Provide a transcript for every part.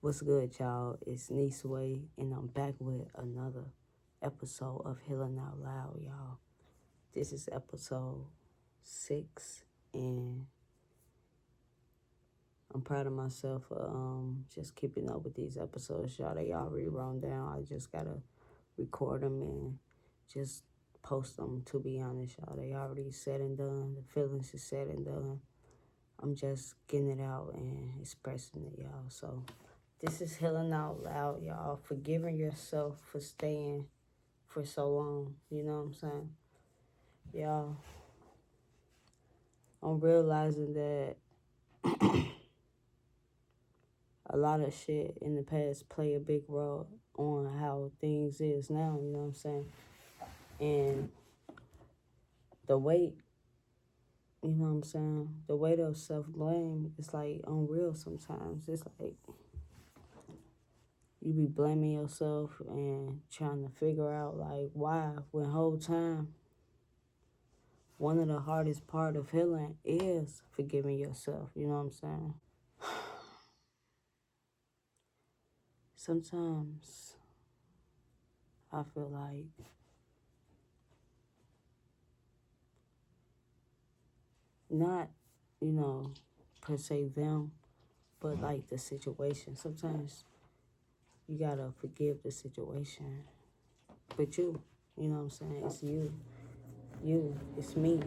What's good, y'all? It's Nisway, and I'm back with another episode of Healing Out Loud, y'all. This is episode 6, and I'm proud of myself for just keeping up with these episodes, y'all. They already run down. I just gotta record them and just post them. To be honest, y'all, they already said and done. The feelings is said and done. I'm just getting it out and expressing it, y'all. So this is Healing Out Loud, y'all. Forgiving yourself for staying for so long. You know what I'm saying? Y'all, I'm realizing that a lot of shit in the past play a big role on how things is now, you know what I'm saying? And the weight, you know what I'm saying? The weight of self-blame is like unreal sometimes. It's like you be blaming yourself and trying to figure out like why when whole time one of the hardest part of healing is forgiving yourself, you know what I'm saying? Sometimes I feel like not, per se them, but like the situation. Sometimes you gotta forgive the situation. But you know what I'm saying? It's you. It's me.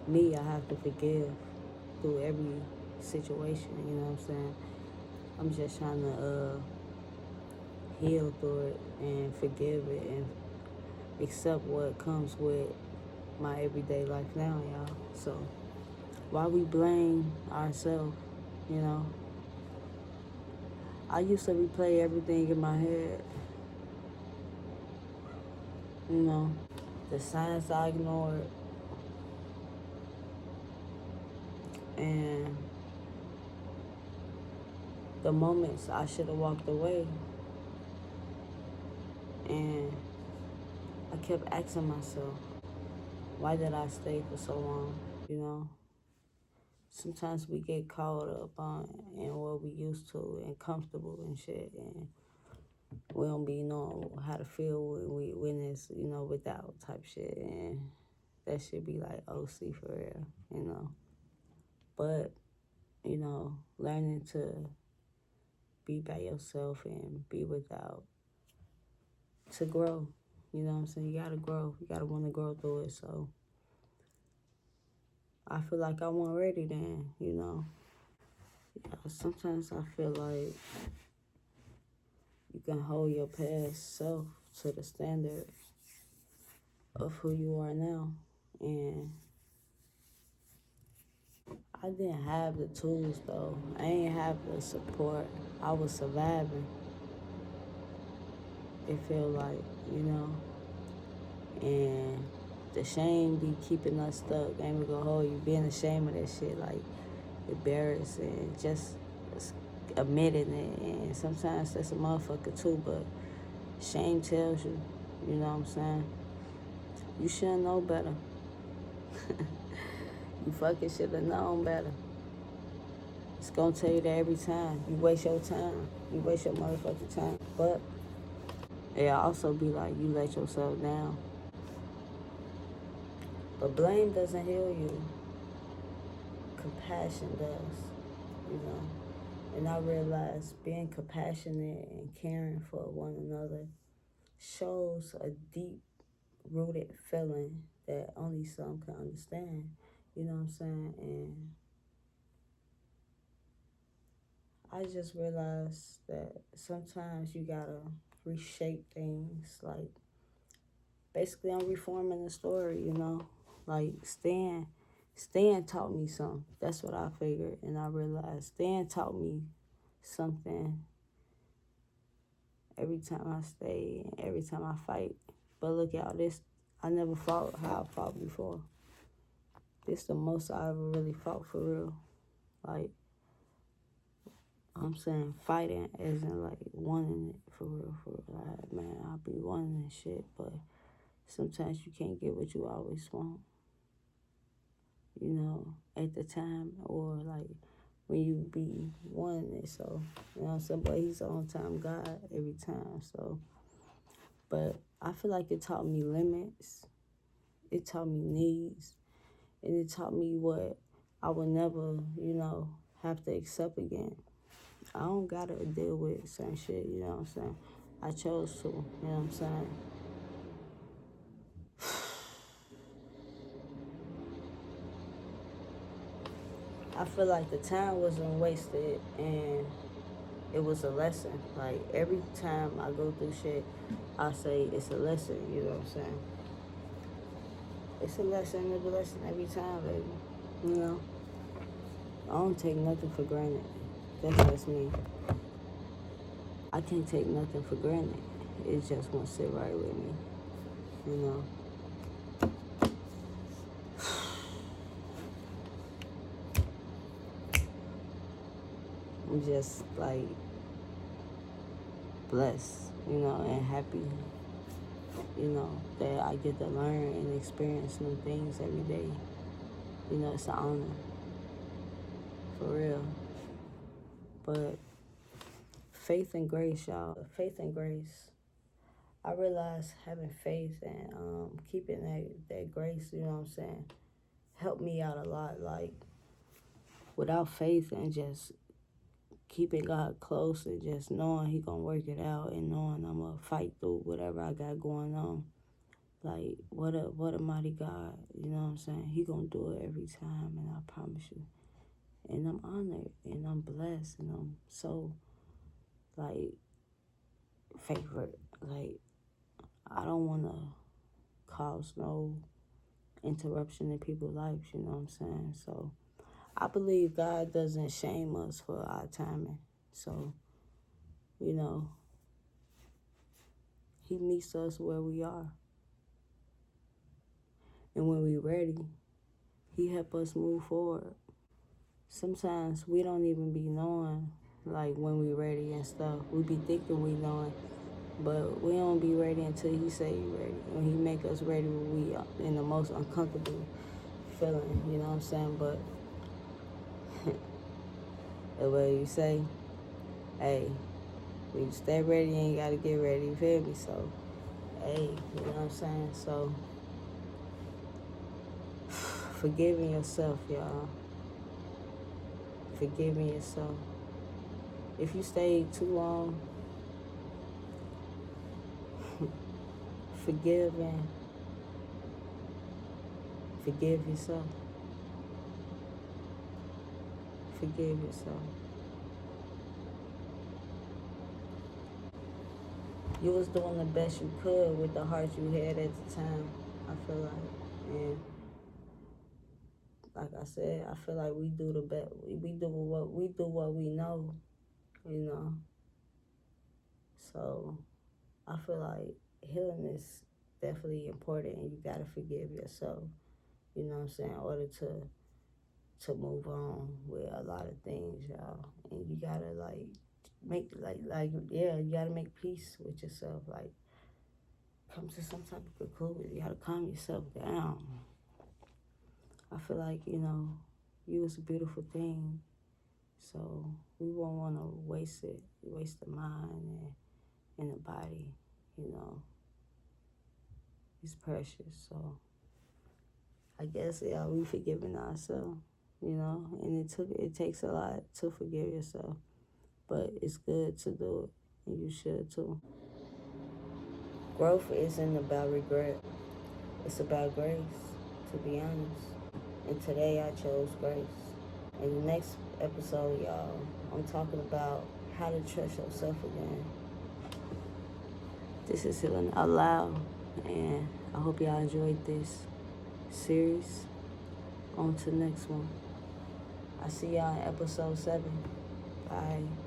Me, I have to forgive through every situation, you know what I'm saying? I'm just trying to heal through it and forgive it and accept what comes with my everyday life now, y'all. So why we blame ourselves, you know? I used to replay everything in my head, you know, the signs I ignored, and the moments I should have walked away. And I kept asking myself, why did I stay for so long, you know? Sometimes we get caught up on in what we used to and comfortable and shit, and we don't be knowing how to feel when it's, without type shit, and that should be like OC for real, you know? But, learning to be by yourself and be without to grow. You know what I'm saying? You gotta grow. You gotta want to grow through it. So I feel like I wasn't ready then, you know. Yeah, sometimes I feel like you can hold your past self to the standard of who you are now. And I didn't have the tools though. I ain't have the support. I was surviving. It feel like, you know. And the shame be keeping us stuck. I ain't gonna hold you. Being ashamed of that shit, like embarrassing, just admitting it. And sometimes that's a motherfucker too, but shame tells you, you know what I'm saying? You should know better. You fucking should have known better. It's gonna tell you that every time. You waste your time. You waste your motherfucking time. But it also be like you let yourself down. But blame doesn't heal you. Compassion does, you know. And I realized being compassionate and caring for one another shows a deep rooted feeling that only some can understand. You know what I'm saying? And I just realized that sometimes you gotta reshape things. Like, basically, I'm reforming the story, you know? Like, Stan taught me something. That's what I figured. And I realized Stan taught me something every time I stay and every time I fight. But look, y'all, I never fought how I fought before. This the most I ever really fought for real. Like, I'm saying fighting isn't like wanting it for real, for real. Like, man, I'll be wanting and shit, but sometimes you can't get what you always want, you know, at the time, or like when you be wanting it. So, you know what I'm saying? But he's on time God every time. So, but I feel like it taught me limits. It taught me needs. And it taught me what I would never, have to accept again. I don't gotta deal with certain shit, you know what I'm saying? I chose to, you know what I'm saying? I feel like the time wasn't wasted and it was a lesson. Like every time I go through shit, I say it's a lesson, you know what I'm saying? It's a lesson, it's a lesson every time, baby. You know? I don't take nothing for granted. That's just me. I can't take nothing for granted. It just won't sit right with me, you know? I'm just like blessed, and happy, that I get to learn and experience new things every day. It's an honor, for real. But faith and grace, y'all. Faith and grace. I realized having faith and keeping that grace, you know what I'm saying, helped me out a lot. Like, without faith and just keeping God close and just knowing he gonna work it out and knowing I'm gonna fight through whatever I got going on. Like, what a mighty God, you know what I'm saying? He gonna do it every time, and I promise you. And I'm honored, and I'm blessed, and I'm so, like, favored. Like, I don't want to cause no interruption in people's lives, you know what I'm saying? So, I believe God doesn't shame us for our timing. So, he meets us where we are. And when we're ready, he help us move forward. Sometimes we don't even be knowing, like, when we ready and stuff. We be thinking we knowing, but we don't be ready until he say he ready. When he make us ready, when we are in the most uncomfortable feeling, you know what I'm saying? But the way you say, hey, when you stay ready, you ain't got to get ready, you feel me? So, hey, you know what I'm saying? So, forgiving yourself, y'all. Forgiving yourself. If you stay too long, forgive yourself. Forgive yourself. You was doing the best you could with the heart you had at the time, I feel like. And like I said, I feel like we do the best. We do what we know, you know. So I feel like healing is definitely important, and you gotta forgive yourself. You know what I'm saying? In order to move on with a lot of things, y'all. And you gotta you gotta make peace with yourself. Like, come to some type of conclusion. You gotta calm yourself down. I feel like, you was a beautiful thing. So we won't want to waste the mind and the body, It's precious. So I guess, we forgiving ourselves, and it takes a lot to forgive yourself. But it's good to do it, and you should too. Growth isn't about regret. It's about grace, to be honest. And today I chose grace. In the next episode, y'all, I'm talking about how to trust yourself again. This is Healing Out Loud, and I hope y'all enjoyed this series. On to the next one. I see y'all in episode 7. Bye.